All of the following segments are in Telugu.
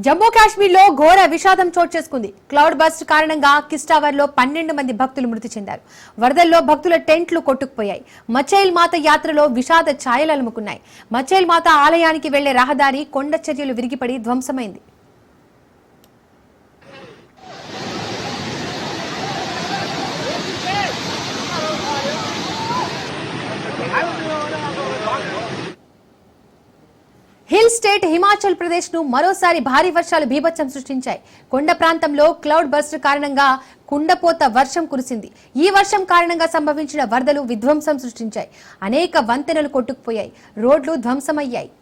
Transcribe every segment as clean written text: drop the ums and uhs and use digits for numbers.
జమ్మూ కాశ్మీర్ లో ఘోర విషాదం చోటు చేసుకుంది. క్లౌడ్ బస్ట్ కారణంగా కిస్టావర్ లో 12 మంది భక్తులు మృతి చెందారు. వరదల్లో భక్తుల టెంట్లు కొట్టుకుపోయాయి. మచైల్ మాత యాత్రలో విషాద ఛాయలు అలుముకున్నాయి. మచైల్ మాత ఆలయానికి వెళ్లే రహదారి కొండ చర్యలు విరిగిపడి ధ్వంసమైంది. హిల్ స్టేట్ హిమాచల్ ప్రదేశ్ ను మరోసారి భారీ వర్షాలు బీభత్సం సృష్టించాయి. కొండ ప్రాంతంలో క్లౌడ్ బస్ట్ కారణంగా కుండపోత వర్షం కురిసింది. ఈ వర్షం కారణంగా సంభవించిన వరదలు విధ్వంసం సృష్టించాయి. అనేక వంతెనలు కొట్టుకుపోయాయి. రోడ్లు ధ్వంసమయ్యాయి.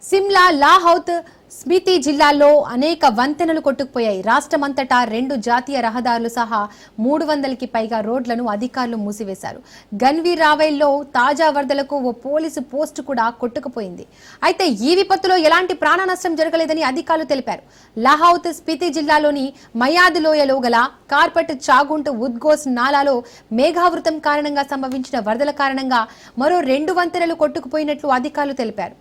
సిమ్లా, లాహౌల్, స్పితి జిల్లాల్లో అనేక వంతెనలు కొట్టుకుపోయాయి. రాష్ట్రమంతటా 2 జాతీయ రహదారులు సహా 300కి పైగా రోడ్లను అధికారులు మూసివేశారు. గన్వీర్ రావైల్లో తాజా వరదలకు ఓ పోలీసు పోస్టు కూడా కొట్టుకుపోయింది. అయితే ఈ విపత్తులో ఎలాంటి ప్రాణ నష్టం జరగలేదని అధికారులు తెలిపారు. లాహౌల్, స్పితి జిల్లాలోని మయాద్ లోయలో గల కార్పట్ చాగుంట్ ఉద్గోస్ నాలాలో మేఘావృతం కారణంగా సంభవించిన వరదల కారణంగా మరో 2 వంతెనలు కొట్టుకుపోయినట్లు అధికారులు తెలిపారు.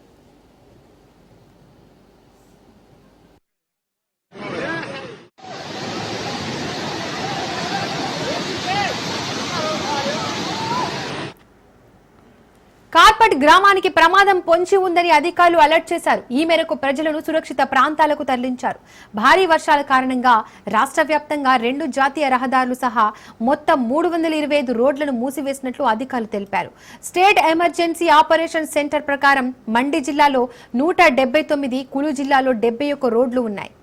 కార్పట్ గ్రామానికి ప్రమాదం పొంచి ఉందని అధికారులు అలర్ట్ చేశారు. ఈ మేరకు ప్రజలను సురక్షిత ప్రాంతాలకు తరలించారు. భారీ వర్షాల కారణంగా రాష్ట్ర వ్యాప్తంగా 2 జాతీయ రహదారులు సహా మొత్తం 325 రోడ్లను మూసివేసినట్లు అధికారులు తెలిపారు. స్టేట్ ఎమర్జెన్సీ ఆపరేషన్ సెంటర్ ప్రకారం మండి జిల్లాలో 179, కులు జిల్లాలో 71 రోడ్లు ఉన్నాయి.